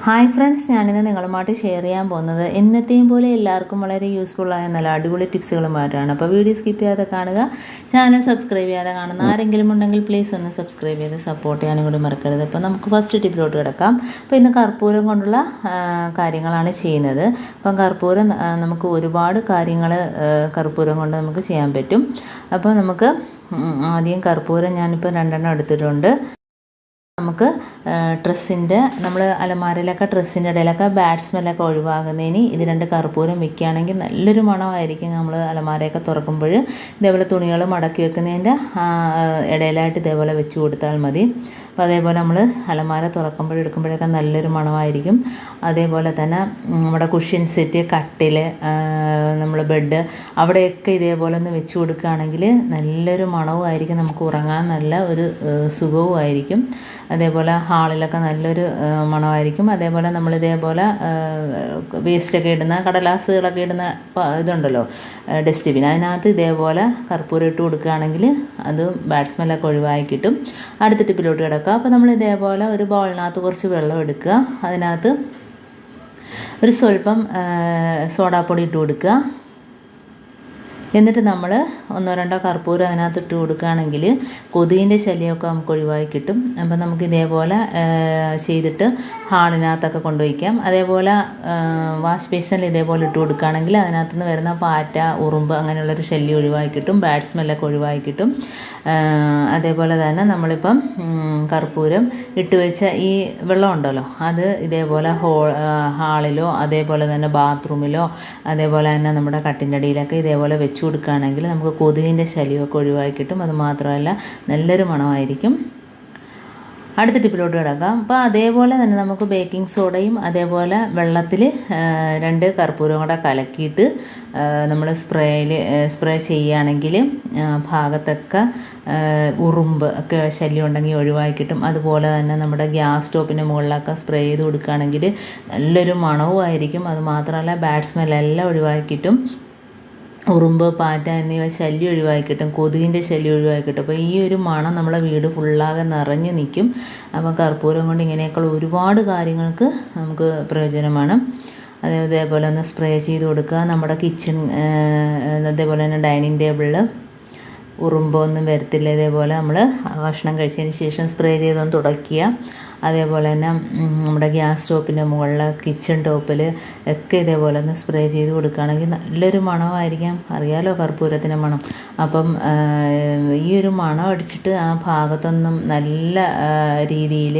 Hi friends, ഞാനിന്ന് നിങ്ങളുമായിട്ട് share ചെയ്യാൻ പോകുന്നത് എന്നത്തെയും പോലെ എല്ലാവർക്കും വളരെ യൂസ്ഫുള്ളായ നല്ല അടിപൊളി ടിപ്സുകളുമായിട്ടാണ്. അപ്പോൾ വീഡിയോ സ്കിപ്പ് ചെയ്യാതെ കാണുക. ചാനൽ സബ്സ്ക്രൈബ് ചെയ്യാതെ കാണുന്ന ആരെങ്കിലും ഉണ്ടെങ്കിൽ പ്ലീസ് ഒന്ന് സബ്സ്ക്രൈബ് ചെയ്ത് സപ്പോർട്ട് ചെയ്യാനും കൂടി മറക്കരുത്. അപ്പോൾ നമുക്ക് ഫസ്റ്റ് ടിപ്പിലോട്ട് കിടക്കാം. അപ്പോൾ ഇന്ന് കർപ്പൂരം കൊണ്ടുള്ള കാര്യങ്ങളാണ് ചെയ്യുന്നത്. അപ്പം കർപ്പൂരം നമുക്ക് ഒരുപാട് കാര്യങ്ങൾ കർപ്പൂരം കൊണ്ട് നമുക്ക് ചെയ്യാൻ പറ്റും. അപ്പോൾ നമുക്ക് ആദ്യം കർപ്പൂരം ഞാനിപ്പോൾ 2 എടുത്തിട്ടുണ്ട്. നമുക്ക് ഡ്രസ്സിൻ്റെ നമ്മൾ അലമാരയിലൊക്കെ ഡ്രസ്സിൻ്റെ ഇടയിലൊക്കെ ബാഡ് സ്മെല്ലൊക്കെ ഒഴിവാകുന്നതിന് ഇത് 2 കർപ്പൂരം വെക്കുകയാണെങ്കിൽ നല്ലൊരു മണമായിരിക്കും. നമ്മൾ അലമാരയൊക്കെ തുറക്കുമ്പോൾ ഇതേപോലെ തുണികൾ മടക്കി വെക്കുന്നതിൻ്റെ ഇടയിലായിട്ട് ഇതേപോലെ വെച്ച് കൊടുത്താൽ മതി. അപ്പോൾ അതേപോലെ നമ്മൾ അലമാര എടുക്കുമ്പോഴൊക്കെ നല്ലൊരു മണമായിരിക്കും. അതേപോലെ തന്നെ നമ്മുടെ കുഷ്യൻ സെറ്റ്, കട്ടിൽ, നമ്മൾ ബെഡ് അവിടെയൊക്കെ ഇതേപോലെ ഒന്ന് വെച്ച് കൊടുക്കുകയാണെങ്കിൽ നല്ലൊരു മണവുമായിരിക്കും. നമുക്ക് ഉറങ്ങാൻ നല്ല ഒരു സുഖവുമായിരിക്കും. അതേപോലെ ഹാളിലൊക്കെ നല്ലൊരു മണമായിരിക്കും. അതേപോലെ നമ്മൾ ഇതേപോലെ വേസ്റ്റൊക്കെ ഇടുന്ന കടലാസുകളൊക്കെ ഇടുന്ന ഇതുണ്ടല്ലോ ഡസ്റ്റ്ബിൻ, അതിനകത്ത് ഇതേപോലെ കർപ്പൂരം ഇട്ട് കൊടുക്കുകയാണെങ്കിൽ അത് ബാഡ് സ്മെല്ലൊക്കെ ഒഴിവാക്കി കിട്ടും. അടുത്ത ടിപ്പിലോട്ട് കിടക്കുക. അപ്പോൾ നമ്മൾ ഇതേപോലെ ഒരു ബൗളിനകത്ത് കുറച്ച് വെള്ളം എടുക്കുക. അതിനകത്ത് ഒരു സ്വല്പം സോഡാപ്പൊടി ഇട്ട് കൊടുക്കുക. എന്നിട്ട് നമ്മൾ 1-2 കർപ്പൂരം അതിനകത്ത് ഇട്ട് കൊടുക്കുകയാണെങ്കിൽ കൊതുകിൻ്റെ ശല്യമൊക്കെ നമുക്ക് ഒഴിവാക്കി കിട്ടും. അപ്പം നമുക്ക് ഇതേപോലെ ചെയ്തിട്ട് ഹാളിനകത്തൊക്കെ കൊണ്ടുവയ്ക്കാം. അതേപോലെ വാഷ് ബേസിനിൽ ഇതേപോലെ ഇട്ട് കൊടുക്കുകയാണെങ്കിൽ അതിനകത്ത് നിന്ന് വരുന്ന പാറ്റ, ഉറുമ്പ് അങ്ങനെയുള്ളൊരു ശല്യം ഒഴിവാക്കി കിട്ടും. ബാഡ് സ്മെല്ലൊക്കെ ഒഴിവാക്കി കിട്ടും. അതേപോലെ തന്നെ നമ്മളിപ്പം കർപ്പൂരം ഇട്ട് വെച്ച ഈ വെള്ളം ഉണ്ടല്ലോ, അത് ഇതേപോലെ ഹാളിലോ അതേപോലെ തന്നെ ബാത്റൂമിലോ അതേപോലെ തന്നെ നമ്മുടെ കട്ടിൻ്റെ അടിയിലൊക്കെ ഇതേപോലെ വെച്ച് കൊടുക്കുകയാണെങ്കിൽ നമുക്ക് കൊതുകിൻ്റെ ശല്യമൊക്കെ ഒഴിവാക്കി കിട്ടും. അതുമാത്രമല്ല നല്ലൊരു മണമായിരിക്കും. അടുത്ത ടിപ്പിലോട്ട് കിടക്കാം. അപ്പോൾ അതേപോലെ തന്നെ നമുക്ക് ബേക്കിംഗ് സോഡയും അതേപോലെ വെള്ളത്തിൽ 2 കർപ്പൂരം കൂടെ കലക്കിയിട്ട് നമ്മൾ സ്പ്രേ ചെയ്യുകയാണെങ്കിൽ ഭാഗത്തൊക്കെ ഉറുമ്പ് ഒക്കെ ശല്യം ഉണ്ടെങ്കിൽ ഒഴിവാക്കി കിട്ടും. അതുപോലെ തന്നെ നമ്മുടെ ഗ്യാസ് സ്റ്റോപ്പിൻ്റെ മുകളിലൊക്കെ സ്പ്രേ ചെയ്ത് കൊടുക്കുകയാണെങ്കിൽ നല്ലൊരു മണവുമായിരിക്കും. അതുമാത്രമല്ല ബാഡ് സ്മെല്ലെല്ലാം ഒഴിവാക്കി കിട്ടും. ഉറുമ്പ്, പാറ്റ എന്നിവ ശല്യം ഒഴിവാക്കി കിട്ടും. കൊതുകിൻ്റെ ശല്യം ഒഴിവാക്കി കിട്ടും. അപ്പോൾ ഈ ഒരു മണം നമ്മളെ വീട് ഫുള്ളാകെ നിറഞ്ഞു നിൽക്കും. അപ്പോൾ കർപ്പൂരം കൊണ്ട് ഇങ്ങനെയൊക്കെയുള്ള ഒരുപാട് കാര്യങ്ങൾക്ക് നമുക്ക് പ്രയോജനമാണ്. അതേപോലെ ഒന്ന് സ്പ്രേ ചെയ്ത് കൊടുക്കുക. നമ്മുടെ കിച്ചൺ അതേപോലെ തന്നെ ഡൈനിങ് ടേബിളിൽ ഉറുമ്പൊന്നും വരത്തില്ല. ഇതേപോലെ നമ്മൾ ഭക്ഷണം കഴിച്ചതിന് ശേഷം സ്പ്രേ ചെയ്തൊന്ന് തുടയ്ക്കുക. അതേപോലെ തന്നെ നമ്മുടെ ഗ്യാസ് സ്റ്റോപ്പിൻ്റെ മുകളിൽ, കിച്ചൺ ടോപ്പിൽ ഒക്കെ ഇതേപോലെ ഒന്ന് സ്പ്രേ ചെയ്ത് കൊടുക്കുകയാണെങ്കിൽ നല്ലൊരു മണമായിരിക്കാം. അറിയാലോ കർപ്പൂരത്തിൻ്റെ മണം. അപ്പം ഈ ഒരു മണം അടിച്ചിട്ട് ആ ഭാഗത്തൊന്നും നല്ല രീതിയിൽ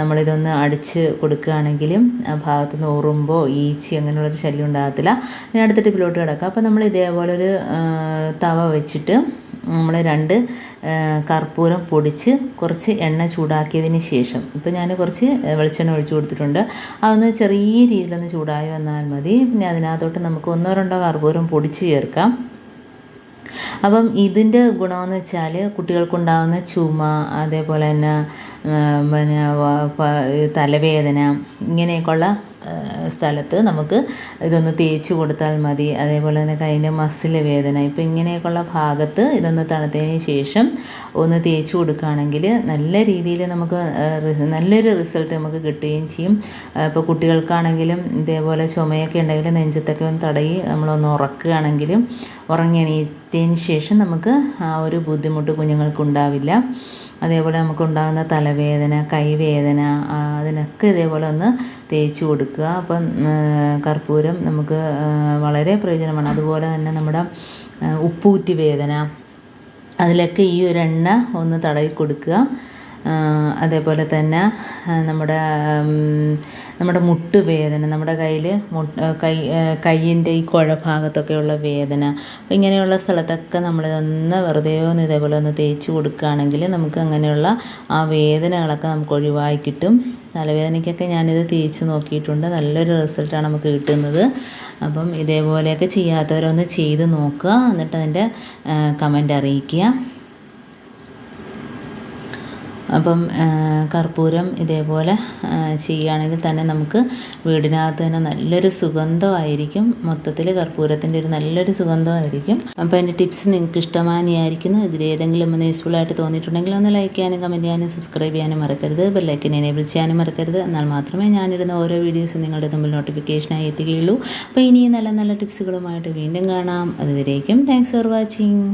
നമ്മളിതൊന്ന് അടിച്ച് കൊടുക്കുകയാണെങ്കിലും ആ ഭാഗത്തൊന്നും ഉറുമ്പോ ഈച്ചി അങ്ങനെയുള്ളൊരു ശല്യം ഉണ്ടാകത്തില്ല. ഇനി അടുത്ത ടിപ്പിലോട്ട് കിടക്കുക. അപ്പോൾ നമ്മൾ ഇതേപോലെ ഒരു തവ വെച്ചിട്ട് നമ്മൾ 2 കർപ്പൂരം പൊടിച്ച് കുറച്ച് എണ്ണ ചൂടാക്കിയതിന് ശേഷം, ഇപ്പോൾ ഞാൻ കുറച്ച് വെളിച്ചെണ്ണ ഒഴിച്ച് കൊടുത്തിട്ടുണ്ട്. അതൊന്ന് ചെറിയ രീതിയിലൊന്ന് ചൂടായി വന്നാൽ മതി. പിന്നെ അതിനകത്തോട്ട് നമുക്ക് 1-2 കർപ്പൂരം പൊടിച്ച് ചേർക്കാം. അപ്പം ഇതിൻ്റെ ഗുണമെന്ന് വെച്ചാൽ കുട്ടികൾക്കുണ്ടാകുന്ന ചുമ, അതേപോലെ തന്നെ തലവേദന ഇങ്ങനെയൊക്കെയുള്ള സ്ഥലത്ത് നമുക്ക് ഇതൊന്ന് തേച്ച് കൊടുത്താൽ മതി. അതേപോലെ തന്നെ കൈയിൻ്റെ മസിൽ വേദന, ഇപ്പോൾ ഇങ്ങനെയൊക്കെയുള്ള ഭാഗത്ത് ഇതൊന്ന് തണുത്തതിന് ശേഷം ഒന്ന് തേച്ച് കൊടുക്കുകയാണെങ്കിൽ നല്ല രീതിയിൽ നമുക്ക് നല്ലൊരു റിസൾട്ട് നമുക്ക് കിട്ടുകയും ചെയ്യും. ഇപ്പോൾ കുട്ടികൾക്കാണെങ്കിലും ഇതേപോലെ ചുമയൊക്കെ ഉണ്ടെങ്കിൽ നെഞ്ചത്തൊക്കെ ഒന്ന് തടയി നമ്മളൊന്ന് ഉറക്കുകയാണെങ്കിലും ഉറങ്ങി എണീറ്റതിന് ശേഷം നമുക്ക് ആ ഒരു ബുദ്ധിമുട്ട് കുഞ്ഞുങ്ങൾക്കുണ്ടാവില്ല. അതേപോലെ നമുക്കുണ്ടാകുന്ന തലവേദന, കൈവേദന അതിനൊക്കെ ഇതേപോലെ ഒന്ന് തേച്ച് കൊടുക്കുക. അപ്പം കർപ്പൂരം നമുക്ക് വളരെ പ്രയോജനമാണ്. അതുപോലെ തന്നെ നമ്മുടെ ഉപ്പൂറ്റി വേദന അതിലൊക്കെ ഈ ഒരു എണ്ണ ഒന്ന് തടവി കൊടുക്കുക. അതേപോലെ തന്നെ നമ്മുടെ മുട്ടുവേദന, നമ്മുടെ കയ്യിൻ്റെ ഈ കുഴഭാഗത്തൊക്കെയുള്ള വേദന, അപ്പോൾ ഇങ്ങനെയുള്ള സ്ഥലത്തൊക്കെ നമ്മളിതൊന്ന് വെറുതെ ഒന്ന് ഇതേപോലെ ഒന്ന് തേച്ച് കൊടുക്കുകയാണെങ്കിൽ നമുക്ക് അങ്ങനെയുള്ള ആ വേദനകളൊക്കെ നമുക്ക് ഒഴിവായി കിട്ടും. തലവേദനയ്ക്കൊക്കെ ഞാനിത് തേച്ച് നോക്കിയിട്ടുണ്ട്. നല്ലൊരു റിസൾട്ടാണ് നമുക്ക് കിട്ടുന്നത്. അപ്പം ഇതേപോലെയൊക്കെ ചെയ്യാത്തവരൊന്ന് ചെയ്ത് നോക്കുക. എന്നിട്ട് അതിൻ്റെ കമൻ്റ് അറിയിക്കുക. അപ്പം കർപ്പൂരം ഇതേപോലെ ചെയ്യുകയാണെങ്കിൽ തന്നെ നമുക്ക് വീടിനകത്ത് തന്നെ നല്ലൊരു സുഗന്ധമായിരിക്കും. മൊത്തത്തിൽ കർപ്പൂരത്തിൻ്റെ ഒരു നല്ലൊരു സുഗന്ധമായിരിക്കും. അപ്പോൾ എൻ്റെ ടിപ്സ് നിങ്ങൾക്ക് ഇഷ്ടമാനിയായിരിക്കുന്നു. ഇതിലേതെങ്കിലും ഒന്ന് യൂസ്ഫുൾ ആയിട്ട് തോന്നിയിട്ടുണ്ടെങ്കിൽ ഒന്ന് ലൈക്ക് ചെയ്യാനും കമൻറ്റ് ചെയ്യാനും സബ്സ്ക്രൈബ് ചെയ്യാനും മറക്കരുത്. ബെല്ലൈക്കൻ എനേബിൾ ചെയ്യാനും മറക്കരുത്. എന്നാൽ മാത്രമേ ഞാനിടുന്ന ഓരോ വീഡിയോസും നിങ്ങളുടെ മുമ്പിൽ നോട്ടിഫിക്കേഷനായി എത്തുകയുള്ളൂ. അപ്പോൾ ഇനി നല്ല നല്ല ടിപ്സുകളുമായിട്ട് വീണ്ടും കാണാം. അതുവരേക്കും താങ്ക്സ് ഫോർ വാച്ചിങ്.